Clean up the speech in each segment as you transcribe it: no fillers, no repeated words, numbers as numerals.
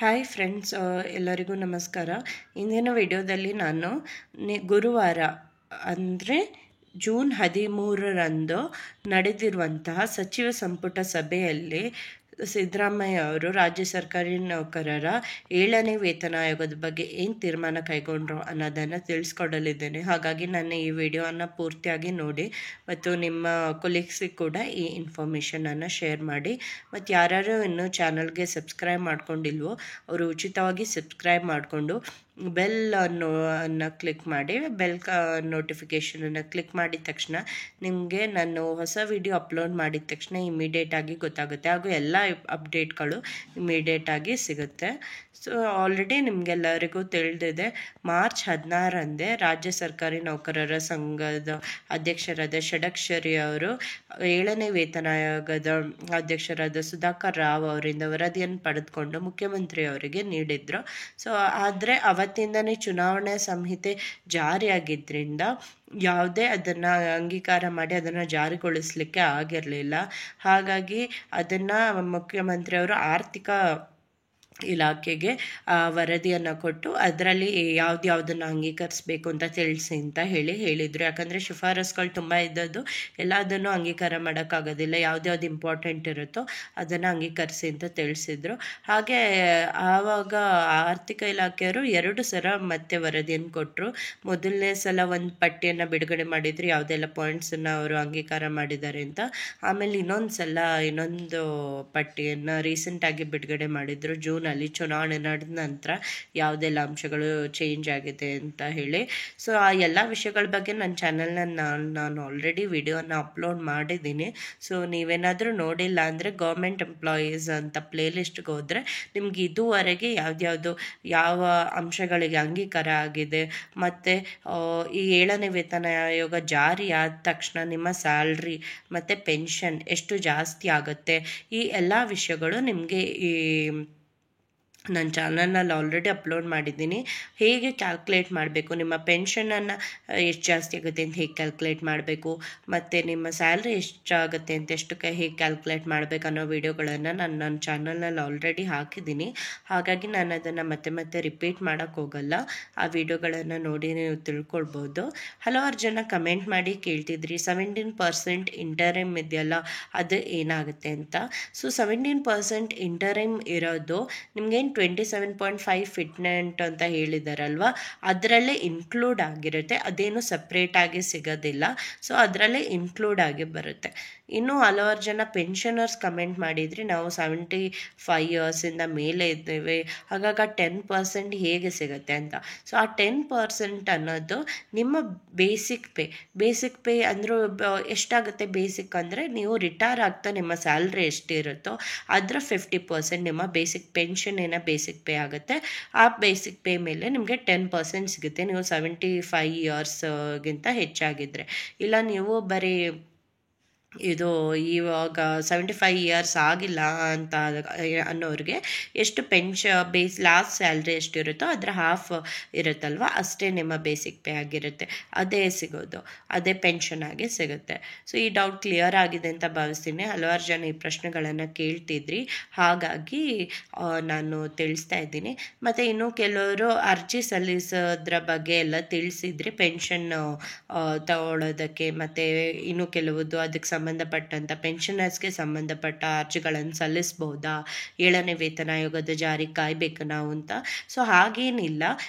Hi friends, ಎಲ್ಲರಿಗೂ ನಮಸ್ಕಾರ. ಇಂದಿನ ವಿಡಿಯೋದಲ್ಲಿ ನಾನು ಗುರುವಾರ ಅಂದರೆ ಜೂನ್ 13ರಂದು ನಡೆದಿರುವಂತಹ ಸಚಿವ ಸಂಪುಟ ಸಭೆಯಲ್ಲಿ ಸಿದ್ದರಾಮಯ್ಯ ಅವರು ರಾಜ್ಯ ಸರ್ಕಾರಿ ನೌಕರರ 7ನೇ ವೇತನ ಆಯೋಗದ ಬಗ್ಗೆ ಏನು ತೀರ್ಮಾನ ಕೈಗೊಂಡ್ರು ಅನ್ನೋದನ್ನು ತಿಳಿಸ್ಕೊಡಲಿದ್ದೇನೆ. ಹಾಗಾಗಿ ನನ್ನ ಈ ವಿಡಿಯೋವನ್ನು ಪೂರ್ತಿಯಾಗಿ ನೋಡಿ ಮತ್ತು ನಿಮ್ಮ ಕೊಲೀಗ್ಸಿಗೆ ಕೂಡ ಈ ಇನ್ಫಾರ್ಮೇಷನನ್ನು ಶೇರ್ ಮಾಡಿ. ಮತ್ತು ಯಾರ್ಯಾರು ಇನ್ನೂ ಚಾನಲ್ಗೆ ಸಬ್ಸ್ಕ್ರೈಬ್ ಮಾಡ್ಕೊಂಡಿಲ್ವೋ ಅವರು ಉಚಿತವಾಗಿ ಸಬ್ಸ್ಕ್ರೈಬ್ ಮಾಡಿಕೊಂಡು ಬೆಲ್ ಅನ್ನು ಕ್ಲಿಕ್ ಮಾಡಿ. ಬೆಲ್ ನೋಟಿಫಿಕೇಷನನ್ನು ಕ್ಲಿಕ್ ಮಾಡಿದ ತಕ್ಷಣ ನಿಮಗೆ ನಾನು ಹೊಸ ವಿಡಿಯೋ ಅಪ್ಲೋಡ್ ಮಾಡಿದ ತಕ್ಷಣ ಇಮಿಡಿಯೇಟಾಗಿ ಗೊತ್ತಾಗುತ್ತೆ, ಹಾಗೂ ಎಲ್ಲ ಅಪ್ಡೇಟ್ಗಳು ಇಮಿಡಿಯೇಟಾಗಿ ಸಿಗುತ್ತೆ. ಸೊ ಆಲ್ರೆಡಿ ನಿಮಗೆಲ್ಲರಿಗೂ ತಿಳಿದಿದೆ, ಮಾರ್ಚ್ 16ರಂದೇ ರಾಜ್ಯ ಸರ್ಕಾರಿ ನೌಕರರ ಸಂಘದ ಅಧ್ಯಕ್ಷರಾದ ಷಡಕ್ಷರಿ ಅವರು 7ನೇ ವೇತನ ಆಯೋಗದ ಅಧ್ಯಕ್ಷರಾದ ಸುಧಾಕರ್ ರಾವ್ ಅವರಿಂದ ವರದಿಯನ್ನು ಪಡೆದುಕೊಂಡು ಮುಖ್ಯಮಂತ್ರಿ ಅವರಿಗೆ ನೀಡಿದ್ರು. ಸೊ ಆದರೆ ಅವತ್ತಿಂದನೇ ಚುನಾವಣಾ ಸಂಹಿತೆ ಜಾರಿಯಾಗಿದ್ದರಿಂದ ಯಾವುದೇ ಅದನ್ನು ಅಂಗೀಕಾರ ಮಾಡಿ ಅದನ್ನು ಜಾರಿಗೊಳಿಸಲಿಕ್ಕೆ ಆಗಿರಲಿಲ್ಲ. ಹಾಗಾಗಿ ಅದನ್ನು ಮುಖ್ಯಮಂತ್ರಿಯವರು ಆರ್ಥಿಕ ಇಲಾಖೆಗೆ ವರದಿಯನ್ನು ಕೊಟ್ಟು ಅದರಲ್ಲಿ ಯಾವುದನ್ನು ಅಂಗೀಕರಿಸಬೇಕು ಅಂತ ತಿಳಿಸಿ ಅಂತ ಹೇಳಿದರು. ಯಾಕಂದರೆ ಶಿಫಾರಸ್ಗಳು ತುಂಬ ಇದ್ದದ್ದು, ಎಲ್ಲದನ್ನು ಅಂಗೀಕಾರ ಮಾಡೋಕ್ಕಾಗೋದಿಲ್ಲ. ಯಾವ್ದು ಇಂಪಾರ್ಟೆಂಟ್ ಇರುತ್ತೋ ಅದನ್ನು ಅಂಗೀಕರಿಸಿ ಅಂತ ತಿಳಿಸಿದ್ರು. ಹಾಗೆ ಆವಾಗ ಆರ್ಥಿಕ ಇಲಾಖೆಯವರು 2 ಸಲ ಮತ್ತೆ ವರದಿಯನ್ನು ಕೊಟ್ಟರು. ಮೊದಲನೇ ಸಲ ಒಂದು ಪಟ್ಟಿಯನ್ನು ಬಿಡುಗಡೆ ಮಾಡಿದ್ರು, ಯಾವುದೆಲ್ಲ ಪಾಯಿಂಟ್ಸನ್ನು ಅವರು ಅಂಗೀಕಾರ ಮಾಡಿದ್ದಾರೆ ಅಂತ. ಆಮೇಲೆ ಇನ್ನೊಂದು ಪಟ್ಟಿಯನ್ನು ರೀಸೆಂಟಾಗಿ ಬಿಡುಗಡೆ ಮಾಡಿದರು ಜೂನಲ್ಲಿ, ಚುನಾವಣೆ ನಡೆದ ನಂತರ ಯಾವುದೆಲ್ಲ ಅಂಶಗಳು ಚೇಂಜ್ ಆಗಿದೆ ಅಂತ ಹೇಳಿ. ಸೊ ಆ ಎಲ್ಲ ವಿಷಯಗಳ ಬಗ್ಗೆ ನನ್ನ ಚಾನಲ್ನ ನಾನು ಆಲ್ರೆಡಿ ವಿಡಿಯೋನ ಅಪ್ಲೋಡ್ ಮಾಡಿದ್ದೀನಿ. ಸೊ ನೀವೇನಾದರೂ ನೋಡಿಲ್ಲ ಅಂದರೆ ಗೌರ್ಮೆಂಟ್ ಎಂಪ್ಲಾಯೀಸ್ ಅಂತ ಪ್ಲೇಲಿಸ್ಟ್ಗೆ ಹೋದರೆ ನಿಮ್ಗೆ ಇದುವರೆಗೆ ಯಾವ ಅಂಶಗಳಿಗೆ ಅಂಗೀಕಾರ ಆಗಿದೆ, ಮತ್ತು ಈ 7ನೇ ವೇತನ ಆಯೋಗ ಜಾರಿ ಆದ ತಕ್ಷಣ ನಿಮ್ಮ ಸ್ಯಾಲ್ರಿ ಮತ್ತು ಪೆನ್ಷನ್ ಎಷ್ಟು ಜಾಸ್ತಿ ಆಗುತ್ತೆ, ಈ ಎಲ್ಲ ವಿಷಯಗಳು ನಿಮಗೆ ಈ ನನ್ನ ಚಾನಲ್ನಲ್ಲಿ ಆಲ್ರೆಡಿ ಅಪ್ಲೋಡ್ ಮಾಡಿದ್ದೀನಿ. ಹೇಗೆ ಕ್ಯಾಲ್ಕುಲೇಟ್ ಮಾಡಬೇಕು, ನಿಮ್ಮ ಪೆನ್ಷನನ್ನು ಎಷ್ಟು ಜಾಸ್ತಿ ಆಗುತ್ತೆ ಅಂತ ಹೇಗೆ ಕ್ಯಾಲ್ಕುಲೇಟ್ ಮಾಡಬೇಕು, ಮತ್ತು ನಿಮ್ಮ ಸ್ಯಾಲ್ರಿ ಎಷ್ಟಾಗುತ್ತೆ ಅಂತ ಹೇಗೆ ಕ್ಯಾಲ್ಕುಲೇಟ್ ಮಾಡಬೇಕು ಅನ್ನೋ ವಿಡಿಯೋಗಳನ್ನು ನಾನು ನನ್ನ ಚಾನಲ್ನಲ್ಲಿ ಆಲ್ರೆಡಿ ಹಾಕಿದ್ದೀನಿ. ಹಾಗಾಗಿ ನಾನು ಅದನ್ನು ಮತ್ತೆ ರಿಪೀಟ್ ಮಾಡೋಕ್ಕೆ ಹೋಗಲ್ಲ. ಆ ವಿಡಿಯೋಗಳನ್ನು ನೋಡಿ ನೀವು ತಿಳ್ಕೊಳ್ಬೋದು. ಹಲವಾರು ಜನ ಕಮೆಂಟ್ ಮಾಡಿ ಕೇಳ್ತಿದ್ರಿ 17% ಇಂಟರಿಮ್ ಇದೆಯಲ್ಲ ಅದು ಏನಾಗುತ್ತೆ ಅಂತ. ಸೊ 17% ಇಂಟರಿಮ್ ಇರೋದು ನಿಮಗೇನು 27.5 ಫಿಟ್ಮೆಂಟ್ ಅಂತ ಹೇಳಿದಾರಲ್ವ, ಅದರಲ್ಲೇ ಇನ್ಕ್ಲೂಡ್ ಆಗಿರುತ್ತೆ, ಅದೇನು ಸಪ್ರೇಟಾಗಿ ಸಿಗೋದಿಲ್ಲ. ಸೊ ಅದರಲ್ಲೇ ಇನ್ಕ್ಲೂಡ್ ಆಗಿ ಬರುತ್ತೆ. ಇನ್ನು ಹಲವಾರು ಜನ ಪೆನ್ಷನರ್ಸ್ ಕಮೆಂಟ್ ಮಾಡಿದ್ರಿ, ನಾವು 75 ಇಯರ್ಸಿಂದ ಮೇಲೆ ಇದ್ದೇವೆ, ಹಾಗಾಗಿ 10% ಹೇಗೆ ಸಿಗುತ್ತೆ ಅಂತ. ಸೊ ಆ 10% ಅನ್ನೋದು ನಿಮ್ಮ ಬೇಸಿಕ್ ಪೇ ಅಂದರೂ ಎಷ್ಟಾಗುತ್ತೆ. ಬೇಸಿಕ್ ಅಂದರೆ ನೀವು ರಿಟೈರ್ ಆಗ್ತಾ ನಿಮ್ಮ ಸ್ಯಾಲ್ರಿ ಎಷ್ಟಿರುತ್ತೋ ಅದರ 50% ನಿಮ್ಮ ಬೇಸಿಕ್ ಪೆನ್ಷನ್ ಬೇಸಿಕ್ ಪೇ ಆಗುತ್ತೆ. ಆ ಬೇಸಿಕ್ ಪೇ ಮೇಲೆ ನಿಮಗೆ 10% ಸಿಗುತ್ತೆ, ನೀವು 75 ಇಯರ್ಸ್ಗಿಂತ ಹೆಚ್ಚಾಗಿದ್ದರೆ. ಇಲ್ಲ ನೀವು ಬರೀ ಇದು ಇವಾಗ 75 ಇಯರ್ಸ್ ಆಗಿಲ್ಲ ಅಂತ ಅನ್ನೋರಿಗೆ ಎಷ್ಟು ಲಾಸ್ಟ್ ಸ್ಯಾಲ್ರಿ ಎಷ್ಟಿರುತ್ತೋ ಅದರ ಹಾಫ್ ಇರುತ್ತಲ್ವ, ಅಷ್ಟೇ ನಿಮ್ಮ ಬೇಸಿಕ್ ಪೇ ಆಗಿರುತ್ತೆ, ಅದೇ ಸಿಗೋದು, ಅದೇ ಪೆನ್ಷನ್ ಆಗಿ ಸಿಗುತ್ತೆ. ಸೊ ಈ ಡೌಟ್ ಕ್ಲಿಯರ್ ಆಗಿದೆ ಅಂತ ಭಾವಿಸ್ತೀನಿ. ಹಲವಾರು ಜನ ಈ ಪ್ರಶ್ನೆಗಳನ್ನು ಕೇಳ್ತಿದ್ರಿ, ಹಾಗಾಗಿ ನಾನು ತಿಳಿಸ್ತಾ ಇದ್ದೀನಿ. ಮತ್ತು ಇನ್ನೂ ಕೆಲವರು ಅರ್ಜಿ ಸಲ್ಲಿಸೋದ್ರ ಬಗ್ಗೆ ಎಲ್ಲ ತಿಳಿಸಿದ್ರಿ, ಪೆನ್ಷನ್ ತಗೊಳ್ಳೋದಕ್ಕೆ. ಮತ್ತು ಇನ್ನೂ ಕೆಲವುದು ಅದಕ್ಕೆ ಸಂಬಂಧಪಟ್ಟಂಥ ಪೆನ್ಷನರ್ಸ್ಗೆ ಸಂಬಂಧಪಟ್ಟ ಅರ್ಜಿಗಳನ್ನು ಸಲ್ಲಿಸ್ಬೋದಾ, 7ನೇ ವೇತನ ಆಯೋಗದ ಜಾರಿ ಕಾಯಬೇಕು ನಾವು ಅಂತ. ಸೊ ಹಾಗೇನಿಲ್ಲ,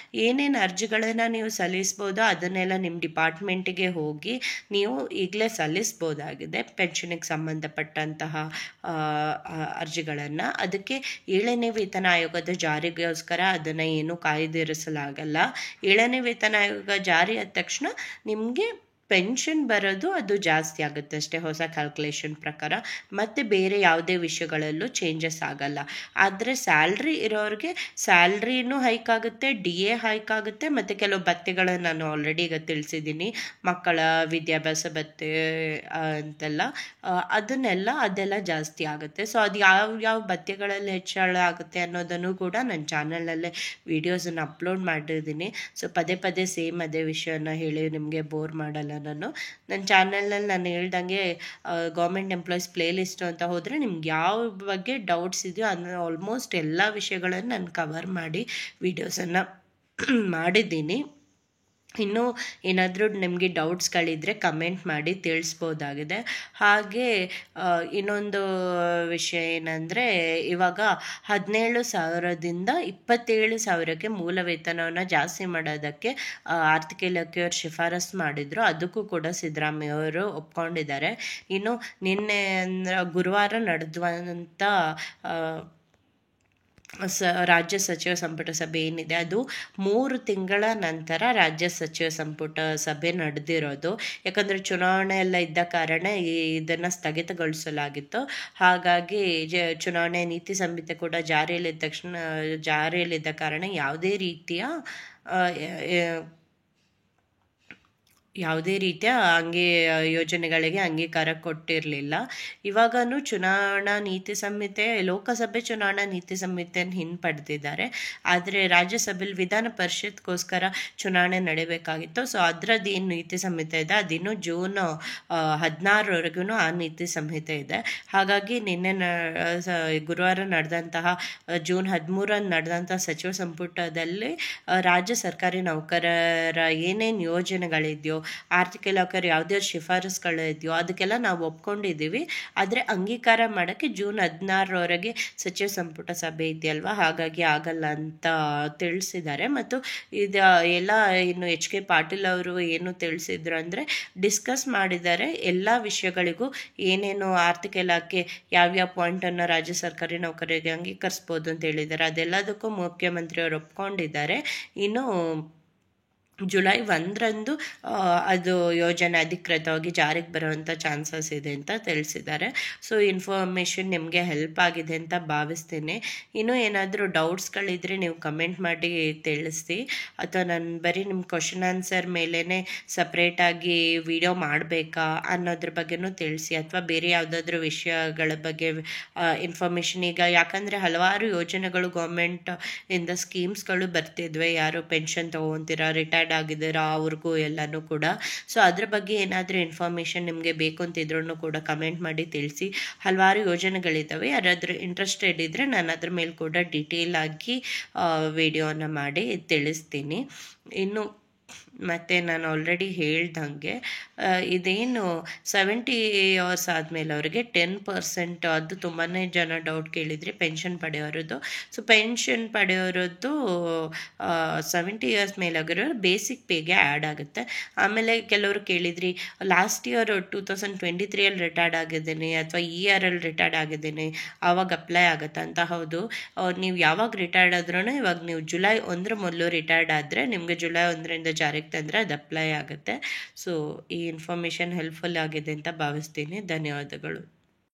ಏನೇನು ಅರ್ಜಿಗಳನ್ನು ನೀವು ಸಲ್ಲಿಸ್ಬೋದೋ ಅದನ್ನೆಲ್ಲ ನಿಮ್ಮ ಡಿಪಾರ್ಟ್ಮೆಂಟಿಗೆ ಹೋಗಿ ನೀವು ಈಗಲೇ ಸಲ್ಲಿಸ್ಬೋದಾಗಿದೆ, ಪೆನ್ಷನಿಗೆ ಸಂಬಂಧಪಟ್ಟಂತಹ ಅರ್ಜಿಗಳನ್ನು. ಅದಕ್ಕೆ 7ನೇ ವೇತನ ಆಯೋಗದ ಜಾರಿಗೋಸ್ಕರ ಅದನ್ನು ಏನು ಕಾಯ್ದಿರಿಸಲಾಗಲ್ಲ. 7ನೇ ವೇತನ ಆಯೋಗ ಜಾರಿ ಆದ ತಕ್ಷಣ ನಿಮಗೆ ಪೆನ್ಷನ್ ಬರೋದು ಅದು ಜಾಸ್ತಿ ಆಗುತ್ತೆ ಅಷ್ಟೇ, ಹೊಸ ಕ್ಯಾಲ್ಕುಲೇಷನ್ ಪ್ರಕಾರ. ಮತ್ತು ಬೇರೆ ಯಾವುದೇ ವಿಷಯಗಳಲ್ಲೂ ಚೇಂಜಸ್ ಆಗಲ್ಲ. ಆದರೆ ಸ್ಯಾಲ್ರಿ ಇರೋರಿಗೆ ಸ್ಯಾಲ್ರಿನೂ ಹೈಕ್ ಆಗುತ್ತೆ, DA ಹೈಕ್ ಆಗುತ್ತೆ, ಮತ್ತು ಕೆಲವು ಭತ್ಯೆಗಳನ್ನು ನಾನು ಆಲ್ರೆಡಿ ಈಗ ತಿಳಿಸಿದ್ದೀನಿ, ಮಕ್ಕಳ ವಿದ್ಯಾಭ್ಯಾಸ ಭತ್ಯೆ ಅಂತೆಲ್ಲ, ಅದೆಲ್ಲ ಜಾಸ್ತಿ ಆಗುತ್ತೆ. ಸೊ ಅದು ಯಾವ ಭತ್ಯೆಗಳಲ್ಲಿ ಹೆಚ್ಚಳ ಆಗುತ್ತೆ ಅನ್ನೋದನ್ನು ಕೂಡ ನನ್ನ ಚಾನಲಲ್ಲೇ ವಿಡಿಯೋಸನ್ನು ಅಪ್ಲೋಡ್ ಮಾಡಿದ್ದೀನಿ. ಸೊ ಪದೇ ಸೇಮ್ ಅದೇ ವಿಷಯನ ಹೇಳಿ ನಿಮಗೆ ಬೋರ್ ಮಾಡಲ್ಲ ನಾನು. ನನ್ನ ಚಾನಲ್ನಲ್ಲಿ ನಾನು ಹೇಳ್ದಂಗೆ ಗೌರ್ಮೆಂಟ್ ಎಂಪ್ಲಾಯೀಸ್ ಪ್ಲೇಲಿಸ್ಟು ಅಂತ ಹೋದರೆ ನಿಮ್ಗೆ ಯಾವ ಬಗ್ಗೆ ಡೌಟ್ಸ್ ಇದೆಯೋ ಅದನ್ನ ಆಲ್ಮೋಸ್ಟ್ ಎಲ್ಲ ವಿಷಯಗಳನ್ನು ನಾನು ಕವರ್ ಮಾಡಿ ವೀಡಿಯೋಸನ್ನು ಮಾಡಿದ್ದೀನಿ. ಇನ್ನೂ ಏನಾದರೂ ನಿಮಗೆ ಡೌಟ್ಸ್ಗಳಿದ್ದರೆ ಕಮೆಂಟ್ ಮಾಡಿ ತಿಳಿಸ್ಬೋದಾಗಿದೆ. ಹಾಗೆ ಇನ್ನೊಂದು ವಿಷಯ ಏನಂದರೆ, ಇವಾಗ 17,000ದಿಂದ 27,000ಕ್ಕೆ ಮೂಲ ವೇತನವನ್ನು ಜಾಸ್ತಿ ಮಾಡೋದಕ್ಕೆ ಆರ್ಥಿಕ ಇಲಾಖೆಯವರು ಶಿಫಾರಸು ಮಾಡಿದರು. ಅದಕ್ಕೂ ಕೂಡ ಸಿದ್ದರಾಮಯ್ಯವರು ಒಪ್ಕೊಂಡಿದ್ದಾರೆ. ಇನ್ನು ನಿನ್ನೆ ಗುರುವಾರ ನಡೆದಂಥ ರಾಜ್ಯ ಸಚಿವ ಸಂಪುಟ ಸಭೆ ಏನಿದೆ ಅದು 3 ತಿಂಗಳ ನಂತರ ರಾಜ್ಯ ಸಚಿವ ಸಂಪುಟ ಸಭೆ ನಡೆದಿರೋದು. ಯಾಕಂದರೆ ಚುನಾವಣೆ ಎಲ್ಲ ಇದ್ದ ಕಾರಣ ಇದನ್ನು ಸ್ಥಗಿತಗೊಳಿಸಲಾಗಿತ್ತು. ಹಾಗಾಗಿ ಚುನಾವಣೆ ನೀತಿ ಸಂಹಿತೆ ಕೂಡ ಜಾರಿಯಲ್ಲಿದ್ದ ಕಾರಣ ಯಾವುದೇ ರೀತಿಯ ಯೋಜನೆಗಳಿಗೆ ಅಂಗೀಕಾರ ಕೊಟ್ಟಿರಲಿಲ್ಲ. ಇವಾಗನೂ ಚುನಾವಣಾ ನೀತಿ ಸಂಹಿತೆ, ಲೋಕಸಭೆ ಚುನಾವಣಾ ನೀತಿ ಸಂಹಿತೆಯನ್ನು ಹಿಂಪಡೆದಿದ್ದಾರೆ. ಆದರೆ ರಾಜ್ಯಸಭೆಯಲ್ಲಿ ವಿಧಾನ ಪರಿಷತ್ಗೋಸ್ಕರ ಚುನಾವಣೆ ನಡೀಬೇಕಾಗಿತ್ತು. ಸೊ ಅದರದ್ದು ಏನು ನೀತಿ ಸಂಹಿತೆ ಇದೆ ಅದಿನ್ನು ಜೂನ್ 16ರವರೆಗೂ ಆ ನೀತಿ ಸಂಹಿತೆ ಇದೆ. ಹಾಗಾಗಿ ನಿನ್ನೆ ಗುರುವಾರ ನಡೆದಂತಹ ಜೂನ್ 13ರಂದು ನಡೆದಂತಹ ಸಚಿವ ಸಂಪುಟದಲ್ಲಿ ರಾಜ್ಯ ಸರ್ಕಾರಿ ನೌಕರರ ಏನೇನು ಯೋಜನೆಗಳಿದೆಯೋ, ಆರ್ಥಿಕ ಇಲಾಖೆಯವರು ಯಾವುದೇ ಶಿಫಾರಸುಗಳಿದೆಯೋ ಅದಕ್ಕೆಲ್ಲ ನಾವು ಒಪ್ಕೊಂಡಿದ್ದೀವಿ. ಆದರೆ ಅಂಗೀಕಾರ ಮಾಡೋಕ್ಕೆ ಜೂನ್ 16ರವರೆಗೆ ಸಚಿವ ಸಂಪುಟ ಸಭೆ ಇದೆಯಲ್ವ, ಹಾಗಾಗಿ ಆಗಲ್ಲ ಅಂತ ತಿಳಿಸಿದ್ದಾರೆ. ಮತ್ತು ಇದು ಎಲ್ಲ ಇನ್ನು HK ಪಾಟೀಲ್ ಅವರು ಏನು ತಿಳಿಸಿದ್ರು ಅಂದರೆ, ಡಿಸ್ಕಸ್ ಮಾಡಿದ್ದಾರೆ ಎಲ್ಲ ವಿಷಯಗಳಿಗೂ ಏನೇನು ಆರ್ಥಿಕ ಇಲಾಖೆ ಯಾವ್ಯಾವ ಪಾಯಿಂಟನ್ನು ರಾಜ್ಯ ಸರ್ಕಾರಿ ನೌಕರರಿಗೆ ಅಂಗೀಕರಿಸ್ಬೋದು ಅಂತ ಹೇಳಿದ್ದಾರೆ. ಅದೆಲ್ಲದಕ್ಕೂ ಮುಖ್ಯಮಂತ್ರಿಯವರು ಒಪ್ಕೊಂಡಿದ್ದಾರೆ. ಇನ್ನು ಜುಲೈ 1ರಂದು ಅದು ಯೋಜನೆ ಅಧಿಕೃತವಾಗಿ ಜಾರಿಗೆ ಬರುವಂಥ ಚಾನ್ಸಸ್ ಇದೆ ಅಂತ ತಿಳಿಸಿದ್ದಾರೆ. ಸೊ ಇನ್ಫಾರ್ಮೇಷನ್ ನಿಮಗೆ ಹೆಲ್ಪ್ ಆಗಿದೆ ಅಂತ ಭಾವಿಸ್ತೀನಿ. ಇನ್ನೂ ಏನಾದರೂ ಡೌಟ್ಸ್ಗಳಿದ್ರೆ ನೀವು ಕಮೆಂಟ್ ಮಾಡಿ ತಿಳಿಸಿ, ಅಥವಾ ನಾನು ಬರೀ ನಿಮ್ಮ ಕ್ವಶನ್ ಆನ್ಸರ್ ಮೇಲೇ ಸಪ್ರೇಟಾಗಿ ವಿಡಿಯೋ ಮಾಡಬೇಕಾ ಅನ್ನೋದ್ರ ಬಗ್ಗೆನೂ ತಿಳಿಸಿ, ಅಥವಾ ಬೇರೆ ಯಾವುದಾದ್ರೂ ವಿಷಯಗಳ ಬಗ್ಗೆ ಇನ್ಫಾರ್ಮೇಷನ್. ಈಗ ಯಾಕಂದರೆ ಹಲವಾರು ಯೋಜನೆಗಳು ಗೌರ್ಮೆಂಟ್ ಇಂದ ಸ್ಕೀಮ್ಸ್ಗಳು ಬರ್ತಿದ್ವಿ, ಯಾರು ಪೆನ್ಷನ್ ತೊಗೊತೀರಾ, ರಿಟೈರ್ಡ್ ಆಗಿದ್ದೀರಾ ಅವ್ರಿಗೂ ಎಲ್ಲನೂ ಕೂಡ. ಸೊ ಅದ್ರ ಬಗ್ಗೆ ಏನಾದರೂ ಇನ್ಫಾರ್ಮೇಷನ್ ನಿಮಗೆ ಬೇಕು ಅಂತಿದ್ರೂ ಕೂಡ ಕಮೆಂಟ್ ಮಾಡಿ ತಿಳಿಸಿ. ಹಲವಾರು ಯೋಜನೆಗಳಿದ್ದಾವೆ, ಯಾರಾದರೂ ಇಂಟ್ರೆಸ್ಟೆಡ್ ಇದ್ದರೆ ನಾನು ಅದ್ರ ಮೇಲೆ ಕೂಡ ಡೀಟೇಲ್ ಆಗಿ ವಿಡಿಯೋನ ಮಾಡಿ ತಿಳಿಸ್ತೀನಿ. ಇನ್ನು ಮತ್ತು ನಾನು ಆಲ್ರೆಡಿ ಹೇಳ್ದಂಗೆ ಇದೇನು 70 ಇಯರ್ಸ್ ಆದಮೇಲೆ ಅವರಿಗೆ 10%, ಅದು ತುಂಬಾ ಜನ ಡೌಟ್ ಕೇಳಿದ್ರಿ ಪೆನ್ಷನ್ ಪಡೆಯೋರದ್ದು. ಸೊ ಪೆನ್ಷನ್ ಪಡೆಯೋರದ್ದು 70 ಇಯರ್ಸ್ ಮೇಲಾಗಿರೋರು ಬೇಸಿಕ್ ಪೇಗೆ ಆ್ಯಡ್ ಆಗುತ್ತೆ. ಆಮೇಲೆ ಕೆಲವರು ಕೇಳಿದ್ರಿ, ಲಾಸ್ಟ್ ಇಯರ್ 2023 ರಿಟೈರ್ಡ್ ಆಗಿದ್ದೀನಿ ಅಥವಾ ಈ ಇಯರಲ್ಲಿ ರಿಟೈರ್ಡ್ ಆಗಿದ್ದೀನಿ, ಆವಾಗ ಅಪ್ಲೈ ಆಗುತ್ತೆ ಅಂತ. ಹೌದು, ನೀವು ಯಾವಾಗ ರಿಟೈರ್ಡ್ ಆದ್ರೂ, ಇವಾಗ ನೀವು ಜುಲೈ 1 ಮೊದಲು ರಿಟೈರ್ಡ್ ಆದರೆ ನಿಮಗೆ ಜುಲೈ 1ರಿಂದ ಜಾರಿಗೆ ತಂದರೆ ಅದು ಅಪ್ಲೈ ಆಗುತ್ತೆ. ಸೊ ಈ ಇನ್ಫಾರ್ಮೇಷನ್ ಹೆಲ್ಪ್ಫುಲ್ ಆಗಿದೆ ಅಂತ ಭಾವಿಸ್ತೀನಿ. ಧನ್ಯವಾದಗಳು.